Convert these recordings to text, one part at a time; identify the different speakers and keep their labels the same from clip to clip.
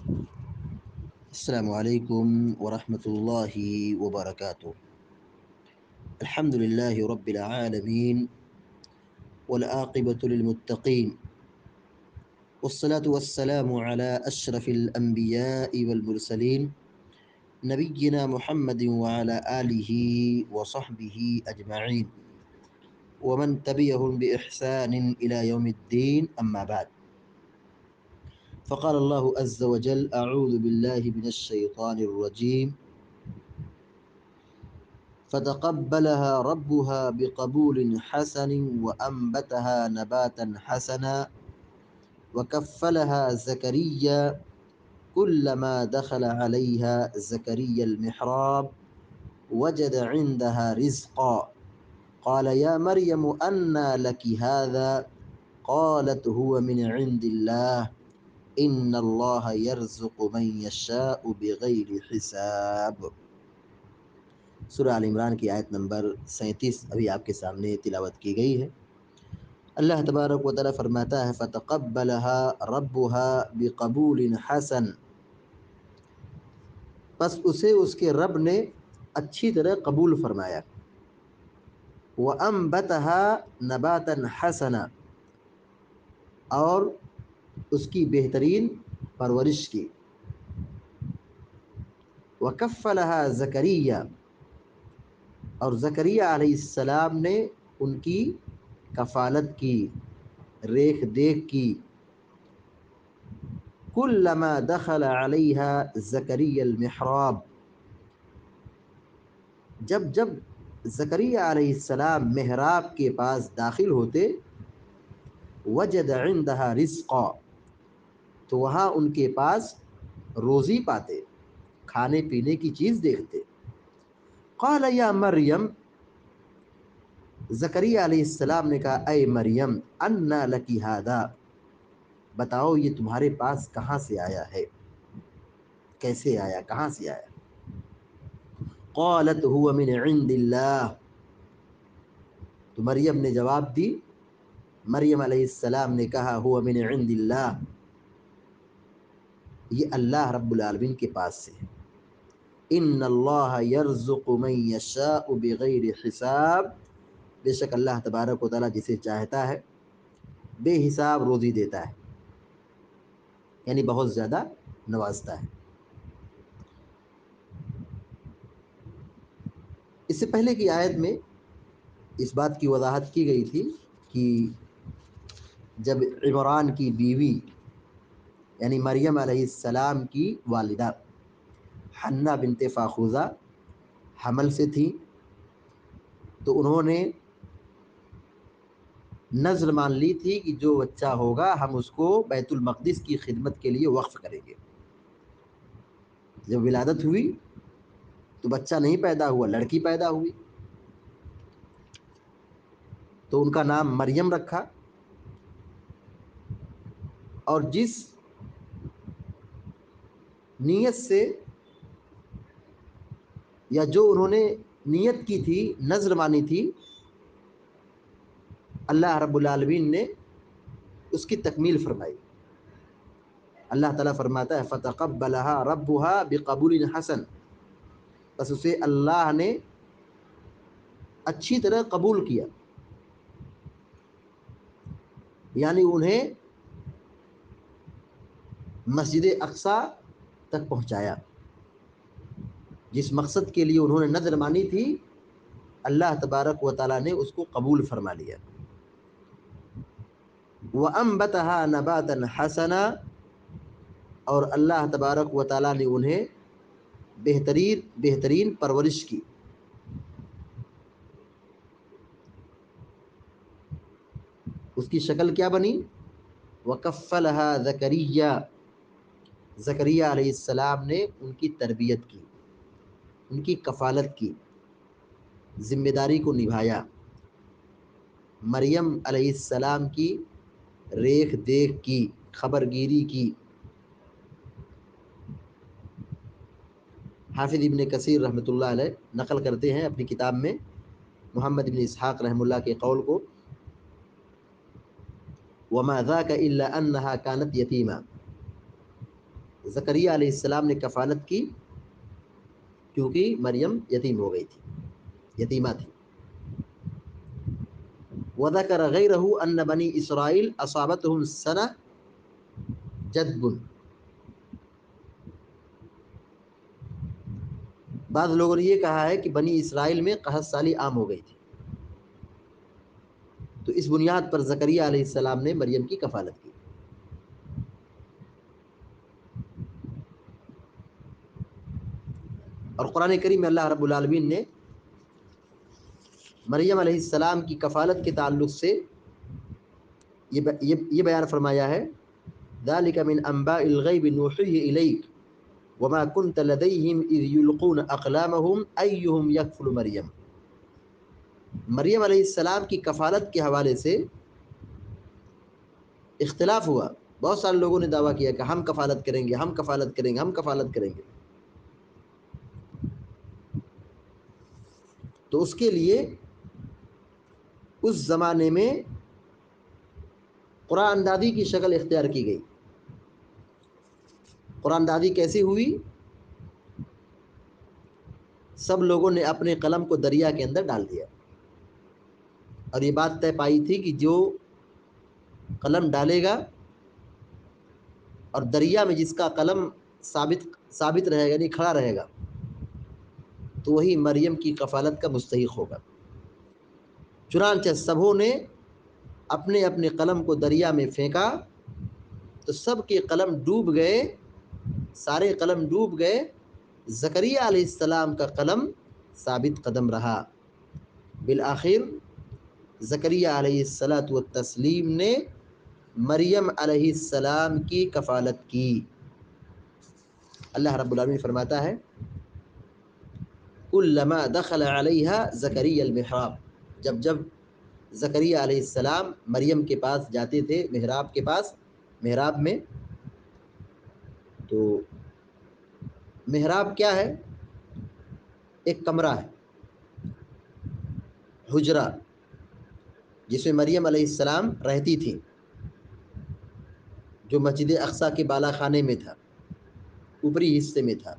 Speaker 1: السلام عليكم ورحمة الله وبركاته. الحمد لله رب العالمين والعاقبة للمتقين، والصلاة والسلام على أشرف الأنبياء والمرسلين نبينا محمد وعلى آله وصحبه أجمعين ومن تبعهم بإحسان إلى يوم الدين، أما بعد. فقال الله عز وجل: أعوذ بالله من الشيطان الرجيم. فتقبلها ربها بقبول حسن وأنبتها نباتا حسنا وكفلها زكريا كلما دخل عليها زكريا المحراب وجد عندها رزقا قال يا مريم أنى لك هذا قالت هو من عند الله إن الله يرزق من يشاء بغير حساب. سورہ آل عمران کی آیت نمبر 37 ابھی آپ کے سامنے تلاوت کی گئی ہے۔ اللہ تبارک و تعالیٰ فرماتا ہے فتقبلها ربها بقبول حسن، پس اسے اس کے رب نے اچھی طرح قبول فرمایا۔ وَأَنبَتَهَا نَبَاتًا حَسَنًا، اور اس کی بہترین پرورش کی۔ وَكَفَّلَهَا زَكَرِيَّا، اور زکریہ علیہ السلام نے ان کی کفالت کی، ریکھ دیکھ کی۔ کلما دخل علیہا زکریا المحراب، جب جب زکریہ علیہ السلام محراب کے پاس داخل ہوتے، وجد عندها رزقا، تو وہاں ان کے پاس روزی پاتے، کھانے پینے کی چیز دیکھتے۔ قال یا مریم، زکریہ علیہ السلام نے کہا اے مریم، انا لکی ھذا، بتاؤ یہ تمہارے پاس کہاں سے آیا ہے، کیسے آیا، کہاں سے آیا؟ قالت هو من عند اللہ، تو مریم نے جواب دی، مریم علیہ السلام نے کہا هو من عند اللہ، یہ اللہ رب العالمین کے پاس سے ہے۔ ان اللہ یرزق من یشاء بغیر حساب، بے شک اللہ تبارک و تعالیٰ جسے چاہتا ہے بے حساب روزی دیتا ہے، یعنی بہت زیادہ نوازتا ہے۔ اس سے پہلے کی آیت میں اس بات کی وضاحت کی گئی تھی کہ جب عمران کی بیوی یعنی مریم علیہ السلام کی والدہ حنہ بنت فاخوذہ حمل سے تھی، تو انہوں نے نذر مان لی تھی کہ جو بچہ ہوگا ہم اس کو بیت المقدس کی خدمت کے لیے وقف کریں گے۔ جب ولادت ہوئی تو بچہ نہیں پیدا ہوا، لڑکی پیدا ہوئی، تو ان کا نام مریم رکھا، اور جس نیت سے یا جو انہوں نے نیت کی تھی، نذر مانی تھی، اللہ رب العالمین نے اس کی تکمیل فرمائی۔ اللہ تعالیٰ فرماتا ہے فتقبلها ربها بقبول حسن، بس اسے اللہ نے اچھی طرح قبول کیا، یعنی انہیں مسجد اقصی تک پہنچایا۔ جس مقصد کے لیے انہوں نے نذر مانی تھی، اللہ تبارک و تعالیٰ نے اس کو قبول فرما لیا۔ وَأَنبَتَهَا نَبَاتًا حَسَنًا، اور اللہ تبارک و تعالیٰ نے انہیں بہترین پرورش کی۔ اس کی شکل کیا بنی؟ وَكَفَّلَهَا زَكَرِيَّا، زکریہ علیہ السلام نے ان کی تربیت کی، ان کی کفالت کی، ذمہ داری کو نبھایا، مریم علیہ السلام کی ریکھ دیکھ کی، خبر گیری کی۔ حافظ ابن کثیر رحمۃ اللہ علیہ نقل کرتے ہیں اپنی کتاب میں محمد بن اسحاق رحمہ اللہ کے قول کو، وَمَا ذَاكَ إِلَّا أَنَّهَا كَانَتْ يَتِيمًا، زکریا علیہ السلام نے کفالت کی کیونکہ مریم یتیم ہو گئی تھی، یتیمہ تھی. وذکر غیرہ ان بنی اسرائیل اصابتہم سنہ جدب. بعض لوگوں نے یہ کہا ہے کہ بنی اسرائیل میں قحط سالی عام ہو گئی تھی. تو اس بنیاد پر زکریا علیہ السلام نے مریم کی کفالت کی. اور قرآن کریم میں اللہ رب العالمین نے مریم علیہ السلام کی کفالت کے تعلق سے یہ بیان فرمایا ہے ذالک من انباء الغیب نوحیہ الیک وما كنت لديهم اذ يلقون اقلامهم ایہم یکفل مریم. مریم علیہ السلام کی کفالت کے حوالے سے اختلاف ہوا. بہت سارے لوگوں نے دعویٰ کیا کہ ہم کفالت کریں گے، ہم کفالت کریں گے، ہم کفالت کریں گے. تو اس کے لیے اس زمانے میں قرآن دادی کی شکل اختیار کی گئی. قرآن دادی کیسی ہوئی؟ سب لوگوں نے اپنے قلم کو دریا کے اندر ڈال دیا اور یہ بات طے پائی تھی کہ جو قلم ڈالے گا اور دریا میں جس کا قلم ثابت رہے گا یعنی کھڑا رہے گا تو وہی مریم کی کفالت کا مستحق ہوگا. چنانچہ سبوں نے اپنے اپنے قلم کو دریا میں پھینکا تو سب کے قلم ڈوب گئے، سارے قلم ڈوب گئے. زکریا علیہ السلام کا قلم ثابت قدم رہا. بالآخر زکریا علیہ السلام نے مریم علیہ السلام کی کفالت کی. اللہ رب العالمین فرماتا ہے کلما دخل علیہا زکریا المحراب. جب جب زکریا علیہ السلام مریم کے پاس جاتے تھے محراب کے پاس، محراب میں، تو محراب کیا ہے؟ ایک کمرہ ہے، حجرہ، جس میں مریم علیہ السلام رہتی تھی، جو مسجد اقصی کے بالا خانے میں تھا، اوپری حصے میں تھا.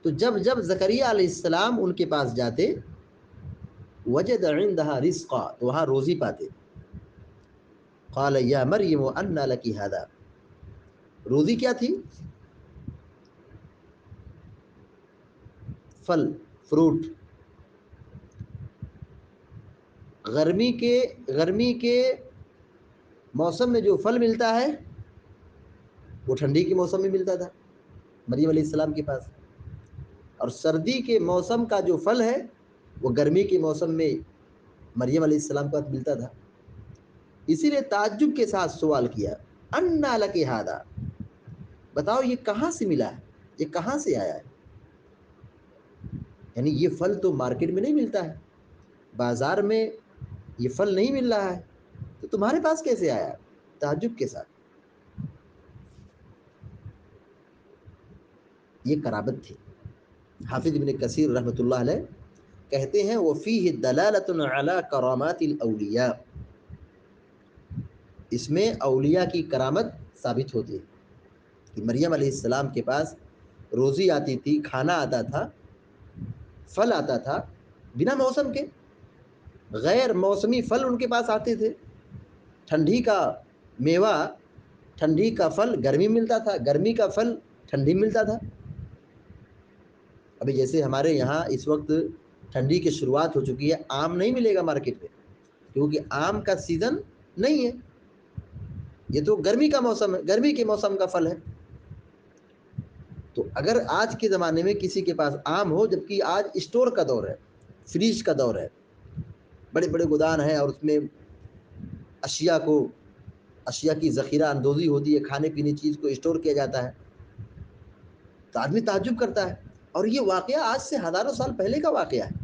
Speaker 1: تو جب جب زکریا علیہ السلام ان کے پاس جاتے وجد عندها رزقا، تو وہاں روزی پاتے. قال یا مریم انا لکی ھذا. روزی کیا تھی؟ پھل، فروٹ. گرمی کے موسم میں جو پھل ملتا ہے وہ ٹھنڈی کے موسم میں ملتا تھا مریم علیہ السلام کے پاس، اور سردی کے موسم کا جو پھل ہے وہ گرمی کے موسم میں مریم علیہ السلام کے پاس ملتا تھا. اسی لیے تعجب کے ساتھ سوال کیا انا لک ھذا، بتاؤ یہ کہاں سے ملا ہے، یہ کہاں سے آیا ہے؟ یعنی یہ پھل تو مارکیٹ میں نہیں ملتا ہے، بازار میں یہ پھل نہیں مل رہا ہے، تو تمہارے پاس کیسے آیا؟ تعجب کے ساتھ. یہ قرابت تھی. حافظ ابن کثیر رحمۃ اللہ علیہ کہتے ہیں وَفِيهِ دَلَالَةٌ عَلَىٰ كَرَامَاتِ الْأَوْلِيَاءِ. اس میں اولیاء کی کرامت ثابت ہوتی ہے کہ مریم علیہ السلام کے پاس روزی آتی تھی، کھانا آتا تھا، پھل آتا تھا بنا موسم کے، غیر موسمی پھل ان کے پاس آتے تھے. ٹھنڈی کا میوہ، ٹھنڈی کا پھل گرمی ملتا تھا، گرمی کا پھل ٹھنڈی ملتا تھا. ابھی جیسے ہمارے یہاں اس وقت ٹھنڈی کی شروعات ہو چکی ہے، آم نہیں ملے گا مارکیٹ میں کیونکہ آم کا سیزن نہیں ہے، یہ تو گرمی کا موسم ہے، گرمی کے موسم کا پھل ہے. تو اگر آج کے زمانے میں کسی کے پاس آم ہو، جبکہ آج اسٹور کا دور ہے، فریج کا دور ہے، بڑے بڑے گودان ہیں اور اس میں اشیاء کی ذخیرہ اندوزی ہوتی ہے، کھانے پینے چیز کو اسٹور کیا جاتا ہے، تو آدمی تعجب کرتا ہے. اور یہ واقعہ آج سے ہزاروں سال پہلے کا واقعہ ہے.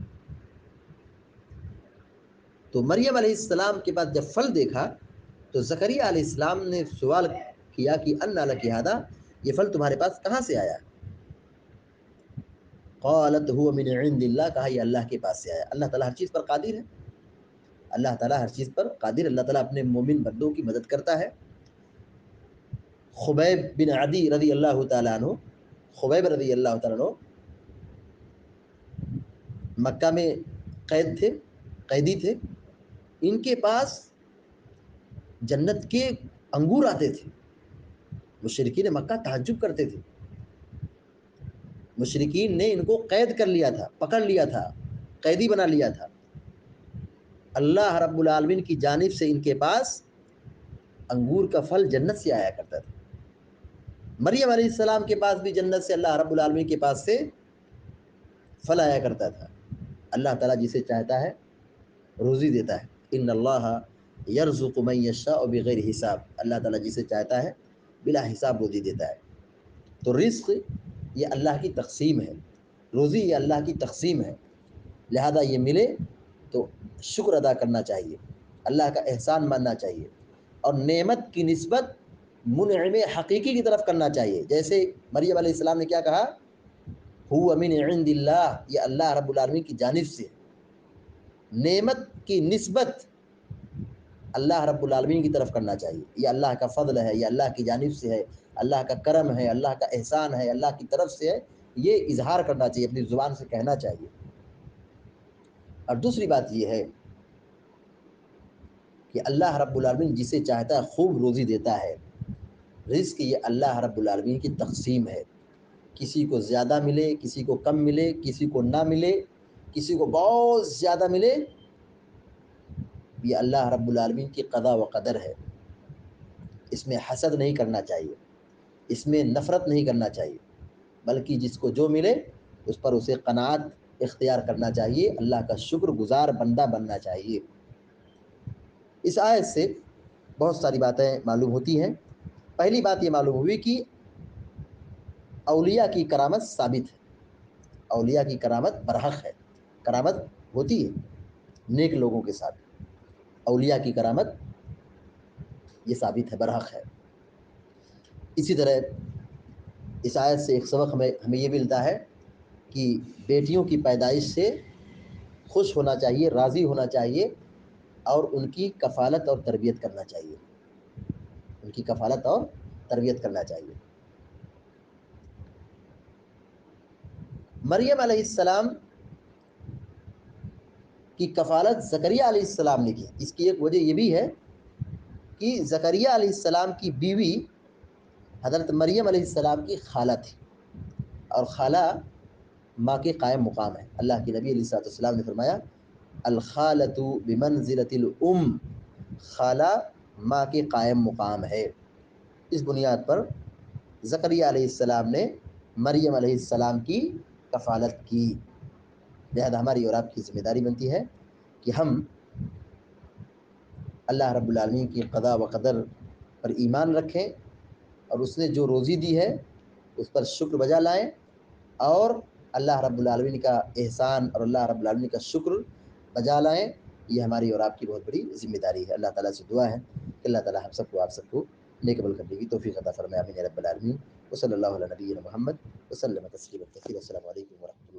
Speaker 1: تو مریم علیہ السلام کے بعد جب پھل دیکھا تو زکریا علیہ السلام نے سوال کیا کہ انا لک ھذا، یہ پھل تمہارے پاس کہاں سے آیا؟ قالت هو من عند اللہ، کہا یہ اللہ کے پاس سے آیا. اللہ تعالیٰ ہر چیز پر قادر ہے، اللہ تعالیٰ ہر چیز پر قادر. اللہ تعالیٰ اپنے مومن بندوں کی مدد کرتا ہے. خبیب بن عدی رضی اللہ تعالیٰ عنہ، خبیب رضی اللہ تعالیٰ عنہ مکہ میں قیدی تھے. ان کے پاس جنت کے انگور آتے تھے. مشرکین مکہ تعجب کرتے تھے. مشرکین نے ان کو قید کر لیا تھا، پکڑ لیا تھا، قیدی بنا لیا تھا. اللہ رب العالمین کی جانب سے ان کے پاس انگور کا پھل جنت سے آیا کرتا تھا. مریم علیہ السلام کے پاس بھی جنت سے اللہ رب العالمین کے پاس سے پھل آیا کرتا تھا. اللہ تعالیٰ جسے چاہتا ہے روزی دیتا ہے. ان اللہ یرزق من یشاء بغیر حساب. اللہ تعالیٰ جسے چاہتا ہے بلا حساب روزی دیتا ہے. تو رزق یہ اللہ کی تقسیم ہے، روزی یہ اللہ کی تقسیم ہے. لہذا یہ ملے تو شکر ادا کرنا چاہیے، اللہ کا احسان ماننا چاہیے، اور نعمت کی نسبت منعم حقیقی کی طرف کرنا چاہیے. جیسے مریم علیہ السلام نے کیا کہا، هو من عند اللہ، یہ اللہ رب العالمین کی جانب سے. نعمت کی نسبت اللہ رب العالمین کی طرف کرنا چاہیے. یہ اللہ کا فضل ہے، یہ اللہ کی جانب سے ہے، اللہ کا کرم ہے، اللہ کا احسان ہے، اللہ کی طرف سے ہے. یہ اظہار کرنا چاہیے، اپنی زبان سے کہنا چاہیے. اور دوسری بات یہ ہے کہ اللہ رب العالمین جسے چاہتا ہے خوب روزی دیتا ہے. رزق یہ اللہ رب العالمین کی تقسیم ہے. کسی کو زیادہ ملے، کسی کو کم ملے، کسی کو نہ ملے، کسی کو بہت زیادہ ملے، یہ اللہ رب العالمین کی قضا و قدر ہے. اس میں حسد نہیں کرنا چاہیے، اس میں نفرت نہیں کرنا چاہیے، بلکہ جس کو جو ملے اس پر اسے قناعت اختیار کرنا چاہیے، اللہ کا شکر گزار بندہ بننا چاہیے. اس آیت سے بہت ساری باتیں معلوم ہوتی ہیں. پہلی بات یہ معلوم ہوئی کہ اولیاء کی کرامت ثابت ہے، اولیاء کی کرامت برحق ہے. کرامت ہوتی ہے نیک لوگوں کے ساتھ، اولیاء کی کرامت یہ ثابت ہے، برحق ہے. اسی طرح اس آیت سے ایک سبق ہمیں یہ ملتا ہے کہ بیٹیوں کی پیدائش سے خوش ہونا چاہیے، راضی ہونا چاہیے، اور ان کی کفالت اور تربیت کرنا چاہیے، ان کی کفالت اور تربیت کرنا چاہیے. مریم علیہ السلام کی کفالت زکریا علیہ السلام نے کی. اس کی ایک وجہ یہ بھی ہے کہ زکریا علیہ السلام کی بیوی حضرت مریم علیہ السلام کی خالہ تھی، اور خالہ ماں کے قائم مقام ہے. اللہ کے نبی علیہ السلام نے فرمایا الخالۃ بمنزلۃ الام، خالہ ماں کے قائم مقام ہے. اس بنیاد پر زکریا علیہ السلام نے مریم علیہ السلام کی کفالت کی. لہذا ہماری اور آپ کی ذمہ داری بنتی ہے کہ ہم اللہ رب العالمین کی قضا و قدر پر ایمان رکھیں، اور اس نے جو روزی دی ہے اس پر شکر بجا لائیں، اور اللہ رب العالمین کا احسان اور اللہ رب العالمین کا شکر بجا لائیں. یہ ہماری اور آپ کی بہت بڑی ذمہ داری ہے. اللہ تعالیٰ سے دعا ہے کہ اللہ تعالیٰ ہم سب کو آپ سب کو نیک عمل کرنے کی توفیق عطا فرمائے. آمین یا رب العالمین. وصلی اللہ علی نبینا محمد وسلم تسلیما کثیرا. السلام علیکم ورحمۃ اللہ.